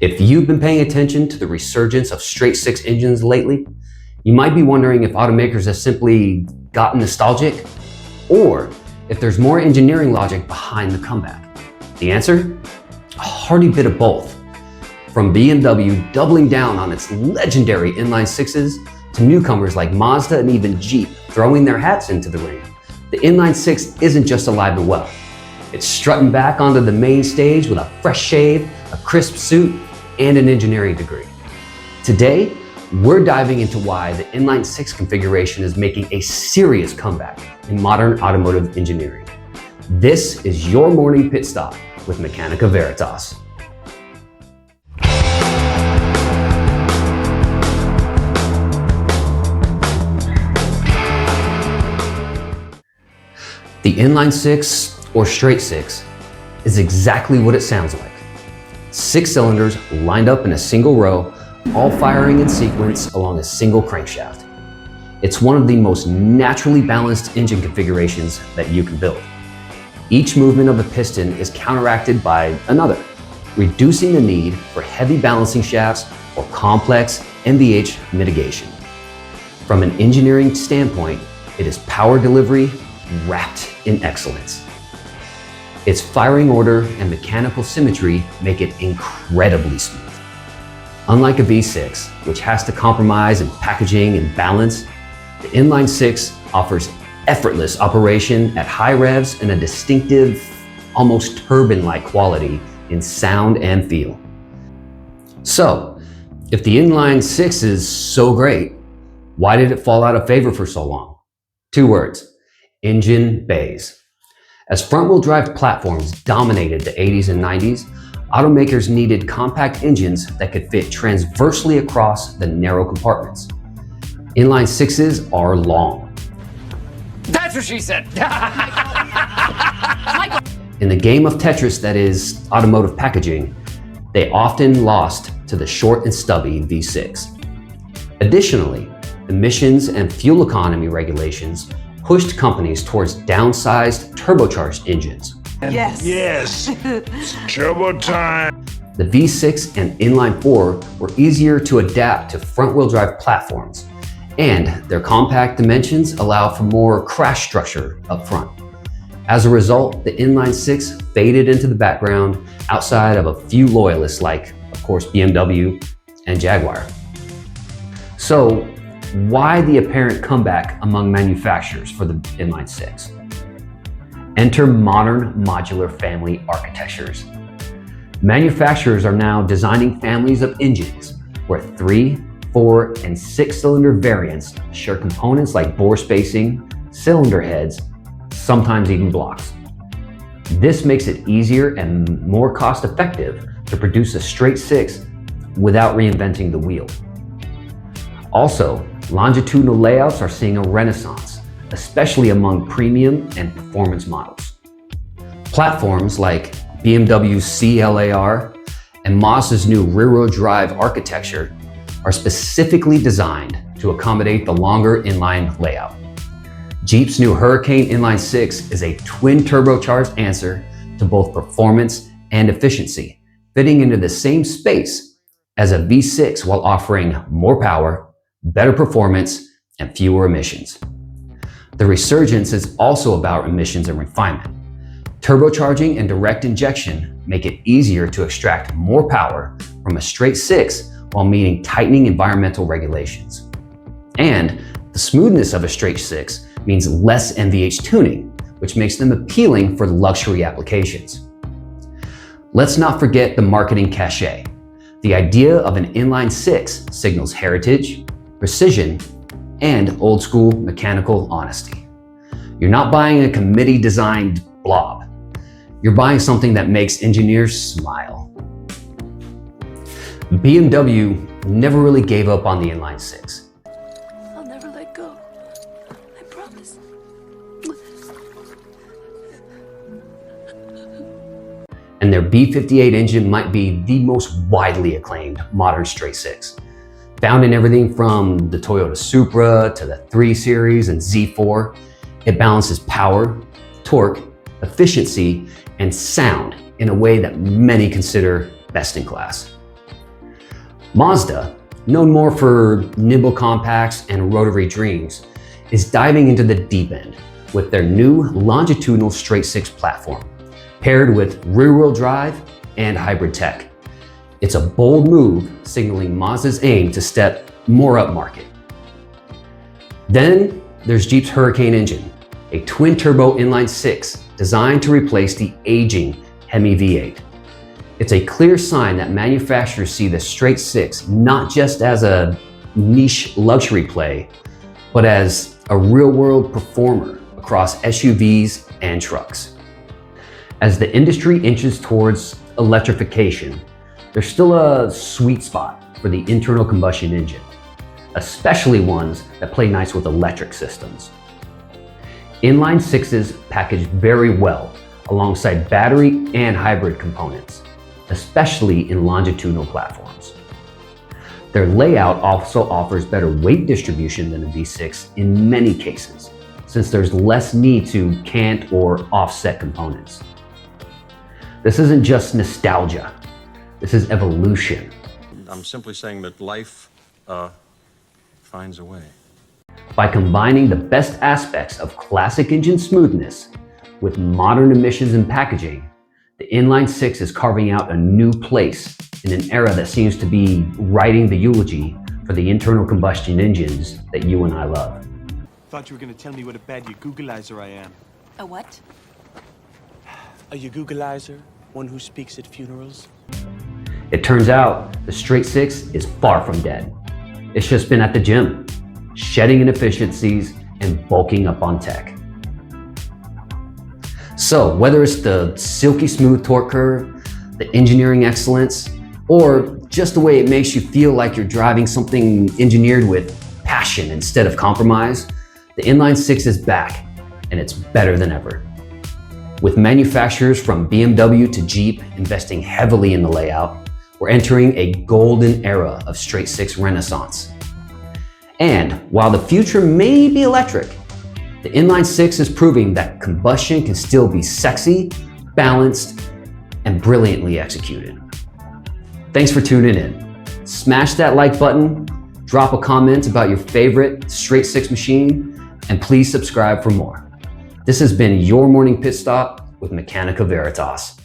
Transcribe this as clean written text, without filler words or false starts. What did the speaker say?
If you've been paying attention to the resurgence of straight-six engines lately, you might be wondering if automakers have simply gotten nostalgic, or if there's more engineering logic behind the comeback. The answer? A hearty bit of both. From BMW doubling down on its legendary inline-sixes, to newcomers like Mazda and even Jeep throwing their hats into the ring, the inline-six isn't just alive and well. It's strutting back onto the main stage with a fresh shave, a crisp suit, and an engineering degree. Today, we're diving into why the inline-six configuration is making a serious comeback in modern automotive engineering. This is your morning pit stop with Mechanica Veritas. The inline-six, or straight-six, is exactly what it sounds like. 6 cylinders lined up in a single row, all firing in sequence along a single crankshaft. It's one of the most naturally balanced engine configurations that you can build. Each movement of a piston is counteracted by another, reducing the need for heavy balancing shafts or complex NVH mitigation. From an engineering standpoint, it is power delivery wrapped in excellence. Its firing order and mechanical symmetry make it incredibly smooth. Unlike a V6, which has to compromise in packaging and balance, the inline-six offers effortless operation at high revs and a distinctive, almost turbine-like quality in sound and feel. So, if the inline-six is so great, why did it fall out of favor for so long? 2 words. Engine bays. As front-wheel drive platforms dominated the 80s and 90s, automakers needed compact engines that could fit transversely across the narrow compartments. Inline-sixes are long. That's what she said! In the game of Tetris that is automotive packaging, they often lost to the short and stubby V6. Additionally, emissions and fuel economy regulations pushed companies towards downsized turbocharged engines. Yes. Turbo time. The V6 and inline-4 were easier to adapt to front-wheel drive platforms, and their compact dimensions allow for more crash structure up front. As a result, the inline-six faded into the background outside of a few loyalists like, of course, BMW and Jaguar. So, why the apparent comeback among manufacturers for the inline-six? Enter modern modular family architectures. Manufacturers are now designing families of engines where 3, 4, and 6-cylinder variants share components like bore spacing, cylinder heads, sometimes even blocks. This makes it easier and more cost-effective to produce a straight-six without reinventing the wheel. Also, longitudinal layouts are seeing a renaissance, especially among premium and performance models. Platforms like BMW's CLAR and Mazda's new rear-wheel drive architecture are specifically designed to accommodate the longer inline layout. Jeep's new Hurricane inline-six is a twin turbocharged answer to both performance and efficiency, fitting into the same space as a V6 while offering more power, better performance, and fewer emissions. The Resurgence is also about emissions and refinement. Turbocharging and direct injection make it easier to extract more power from a straight-six while meeting tightening environmental regulations. And the smoothness of a straight-six means less NVH tuning, which makes them appealing for luxury applications. Let's not forget the marketing cachet. The idea of an inline-six signals heritage, precision, and old-school mechanical honesty. You're not buying a committee-designed blob. You're buying something that makes engineers smile. BMW never really gave up on the inline-six. I'll never let go. I promise. And their B58 engine might be the most widely acclaimed modern straight-six. Found in everything from the Toyota Supra to the 3 Series and Z4, it balances power, torque, efficiency, and sound in a way that many consider best in class. Mazda, known more for nimble compacts and rotary dreams, is diving into the deep end with their new longitudinal straight-six platform, paired with rear-wheel drive and hybrid tech. It's a bold move signaling Mazda's aim to step more upmarket. Then there's Jeep's Hurricane engine, a twin-turbo inline-six designed to replace the aging Hemi V8. It's a clear sign that manufacturers see the straight-six not just as a niche luxury play, but as a real-world performer across SUVs and trucks. As the industry inches towards electrification, there's still a sweet spot for the internal combustion engine, especially ones that play nice with electric systems. Inline-sixes package very well alongside battery and hybrid components, especially in longitudinal platforms. Their layout also offers better weight distribution than a V6 in many cases, since there's less need to cant or offset components. This isn't just nostalgia, this is evolution. I'm simply saying that life finds a way. By combining the best aspects of classic engine smoothness with modern emissions and packaging, the inline-six is carving out a new place in an era that seems to be writing the eulogy for the internal combustion engines that you and I love. Thought you were going to tell me what a bad Yagoogleizer I am. A what? A Yagoogleizer? One who speaks at funerals? It turns out the straight-six is far from dead. It's just been at the gym, shedding inefficiencies and bulking up on tech. So whether it's the silky smooth torque curve, the engineering excellence, or just the way it makes you feel like you're driving something engineered with passion instead of compromise, the inline-six is back, and it's better than ever. With manufacturers from BMW to Jeep investing heavily in the layout, we're entering a golden era of straight-six renaissance. And while the future may be electric, the inline-six is proving that combustion can still be sexy, balanced, and brilliantly executed. Thanks for tuning in. Smash that like button, drop a comment about your favorite straight-six machine, and please subscribe for more. This has been your morning pit stop with Mechanica Veritas.